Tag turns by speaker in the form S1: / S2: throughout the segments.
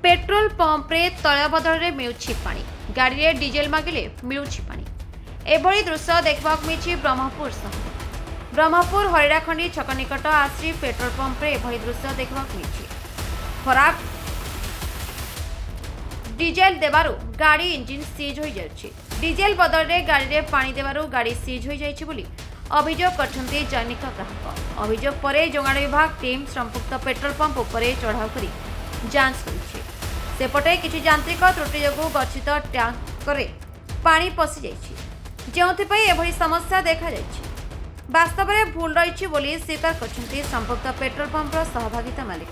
S1: Petrol pump रे तैल बदल में मिलुछि पानी, गाड़ी रे डीजेल मागिले मिलुछि पानी। एभली दृश्य देखा मिली ब्रह्मपुर सहर ब्रह्मपुर हरिराखंडी छक निकट आसी पेट्रोल पंप रे एभली दृश्य देखा मिली। खराब डीजेल देबारु गाड़ी इंजिन सीज हो जाउछि। डीजेल बदल में गाड़ी रे पानी देबारु गाड़ी सीज हो जाइछि बोली अभियोग करछन्ती जैनिक ग्राहक। अभियोग परे जोगाण विभाग टीम संपुक्त पेट्रोल पंप उपरे चढ़ाऊ करी जांच करिछि। सेपटे किछि यांत्रिक त्रुटि जोगु गच्छित ट्यांकरे पानी पशि जाइछि, जेउथिपई एभली समस्या देखा जाइछि। वास्तव में भूल रही बोली स्वीकार करछन्ती संपुक्त पेट्रोल पंपर सहभागिता मालिक।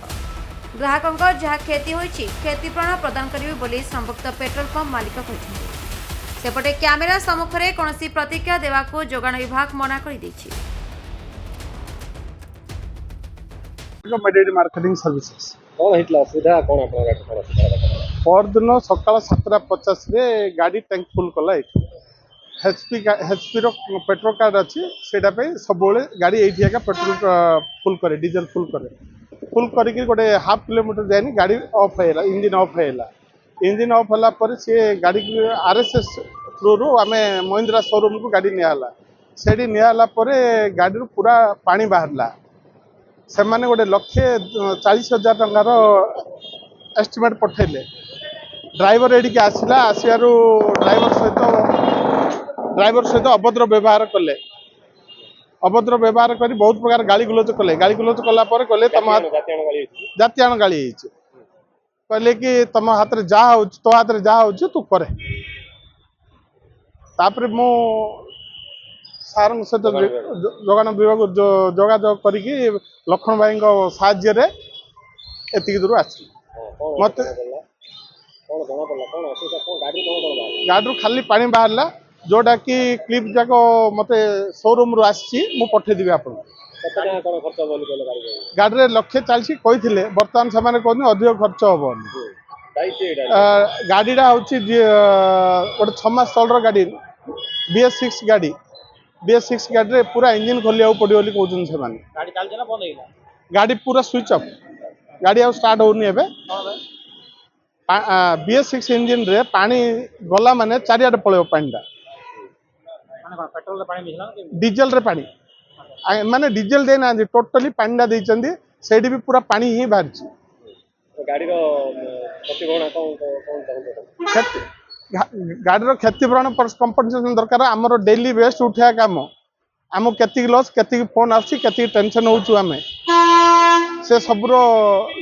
S1: ग्राहकों जहाँ क्षति होइछि क्षतिपूरण प्रदान करिवे बोली संपुक्त पेट्रोल पंप मालिक कहिछन्ती। सेपटे कैमेरा सम्मुखें कौनसी प्रतिक्रिया देवाकू जोगाण विभाग मना कर देछि।
S2: मार्केटिंग सर्विसेज
S3: कौन हितला असुविधा कौन आपन गाड़ी कौन असुविधा
S2: पर दिन सकाल 7:50 रे गाड़ी टैंक फुल कला। एचपी रो पेट्रोल कार्ड अच्छी सेटा पे सब गाड़ी एठी आका पेट्रोल फुल करे, डीजल फुल करके गोटे हाफ किलोमीटर जाए गाड़ी ऑफ है, इंजिन ऑफ है। इंजिन ऑफ होला पर से गाड़ी आरएसएस थ्रू रू आम महिंद्रा शोरूम को गाड़ी नियाला। सेठी नियाला पर गाड़ी रू पूरा पानी बाहरला। से माने गोटे 1,40,000 टंकार एस्टिमेट पठेले। ड्राइवर एडिके आसला, आसियारू ड्राइवर सहित अभद्र व्यवहार कले। अभद्र व्यवहार करी बहुत प्रकार गाली गुलोच कले। गाली गुलोच कला पर कहले तम जातियाण गाली कहले कि तम हाथ में जहाँ हो तो हाथ में जहाँ हो तू करे। तापर मु सार सहित जोगाण विभाग जोगाजोग करी लखन भाई साहाय्य एति दूर आस मत गाड़ी खाली पानी बाहरला जोटा कि क्लिप जाक मत शोरूम रू आसी मु पठेदेवी आपन। गाड़ी रे 1,40,000 कही बर्तमान से कहते अधिक खर्च हम। गाड़ीटा हूँ गोटे 6 मास तल गाड़ी BS6 गाड़ी। BS6 गाड़ी रे पूरा इंजिन खोलिया पड़ो कहते से गाड़ी पूरा स्विच ऑफ। गाड़ी आ स्टार्ट होनी है। BS6 इंजिन रे पानी गला माने चारियाडे पळेबो पानीटा। डीजल रे पानी माने डीजल दे ना टोटली पानीटा देइचंदी। सेठी भी पूरा पानी ही बाहरची।
S3: गाड़ी रो क्षतिपूरण
S2: गाड़ी रो क्षतिपूरण कंपनसेशन दरकार। हमर डेली वेस्ट उठा काम आम केतिक लॉस केतिक फोन आसी केतिक टेंशन होचु आमे से सबरो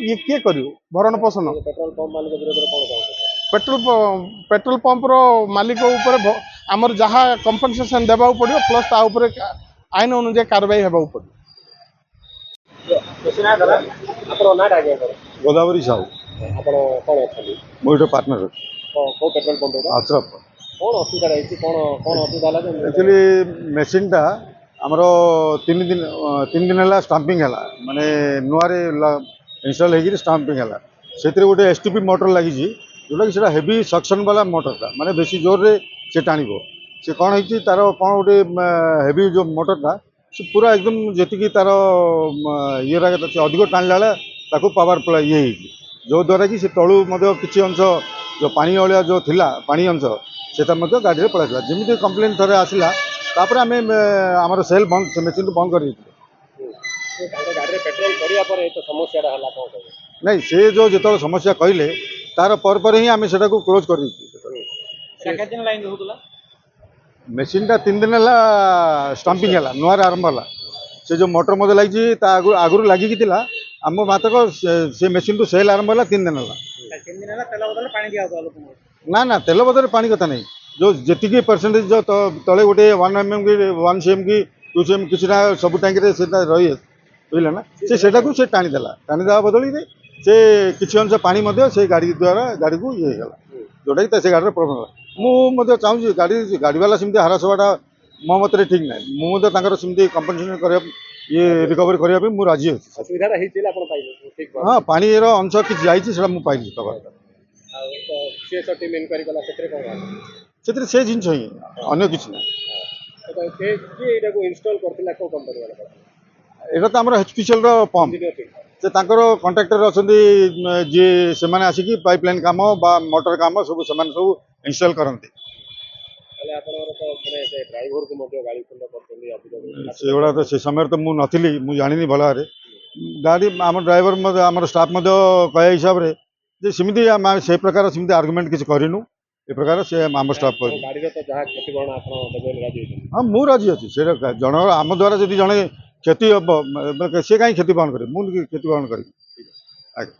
S2: ये किए करियो भरण पोषण।
S3: पेट्रोल पंप मालिक विरोध रे कोन
S2: पेट्रोल पंप रो मालिक ऊपर आमर जहाँ कंपनसेशन देबा पड़ियो प्लस ता ऊपर आईन अनुसार कार्रवाई हेबा पड़ियो।
S4: गोदावरी साहू
S3: आपण कोन अछि
S4: मोर पार्टनर
S3: को पेट्रोल पंप रे
S4: अच्छा
S3: कौन असुविधा रही कौन असुविधा
S4: एक्चुअली मेसीनटा आमर 3 दिन है स्टाम्पिंग है माने नुआरे इनस्टॉल हो स्टाम्पिंग है। से गोटे STP मोटर लगी जोटा कि हेवी सक्शन वाला मोटरटा माने बेसी जोर रे से टाण से कौन है तार कौन गोटे हेवी जो मोटरटा से पूरा एकदम जी तार ये अधिक टाणला पावर प्ले ये जो द्वारा कि तलू किसी अंश जो पानी अलिया जो थिला पानी अंश से गाड़ी में पड़ा जमी कंप्लेन थे आसला तापर आम आम सेल बंद से मेसीन बंद कर नहीं से जो जो समस्या कहले तार पर ही आम से क्लोज कर मेसीनटा 3 दिन है स्टाम्पिंग है नुआर आरंभ है। से जो मोटर मध्य लगी आगुरी लगिकी आम मात्र से मेसीन टू सेल आरंभ है 3 दिन है। ना तेल बदल पानी कथा नहीं जो जी परसेंटेज जो तले गोटे 1 mm की 1 cm की 2 cm किसी ना सब टैंक रही बुझे ना से टाणीदेला बदल से किसी अंश पानी से गाड़ी द्वारा गाड़ी को ये जोटा कि से गाड़ी प्रोब्लेम मुझे चाहूँगी गाड़ी वाला सेमती हारास हवाटा मो मत ठीक ना मुझे सेमती कंपनसेसन कर ये रिकवरी करने मुझे राजी अच्छी। हाँ पानी अंश किसी जाइए मुझे पाइली से जिन अगर किसी ना এটা তো আমার HPCL ପମ୍ପ ସେ ତାଙ୍କର କଣ୍ଟ୍ରାକ୍ଟର ଅଛନ୍ତି ଯିଏ ସେମାନେ ଆସିକି ପାଇପ୍ ଲାଇନ୍ କାମ ବା ମଟର କାମ ସବୁ ସେମାନେ ସବୁ ଇନଷ୍ଟଲ୍ କରନ୍ତି।
S3: ତାହେଲେ ଆପଣଙ୍କର ତ ମାନେ ସେ ଡ୍ରାଇଭରକୁ ମଧ୍ୟ ଗାଳି ଖଣ୍ଡ କରୁଛନ୍ତି ଅଭିଯୋଗ
S4: ସେଗୁଡ଼ା ତ ସେ ସମୟରେ ତ ମୁଁ ନଥିଲି, ମୁଁ ଜାଣିନି ଭଲ ଭାବରେ। ଗାଡ଼ି ଆମ ଡ୍ରାଇଭର ମଧ୍ୟ ଆମର ଷ୍ଟାଫ୍ ମଧ୍ୟ କହିବା ହିସାବରେ ଯେ ସେମିତି ଆମେ ସେ ପ୍ରକାର ସେମିତି ଆର୍ଗୁମେଣ୍ଟ କିଛି କରିନୁ, ଏ ପ୍ରକାର ସେ ଆମ ଷ୍ଟାଫ୍ କହିଲେ।
S3: ଗାଡ଼ିର ତ ଯାହା କ୍ଷତିପୂରଣ ଆପଣ ଦେବେ ବୋଲି ରାଜି ହେଇଛନ୍ତି।
S4: ହଁ ମୁଁ ରାଜି ଅଛି, ସେଇଟା ଜଣ ଆମ ଦ୍ୱାରା ଯଦି ଜଣେ କ୍ଷତି ହେବ ସେ କାହିଁ କ୍ଷତି ବହନ କରିବେ, ମୁଁ କ୍ଷତି ବହନ କରିବି। ଆଜ୍ଞା।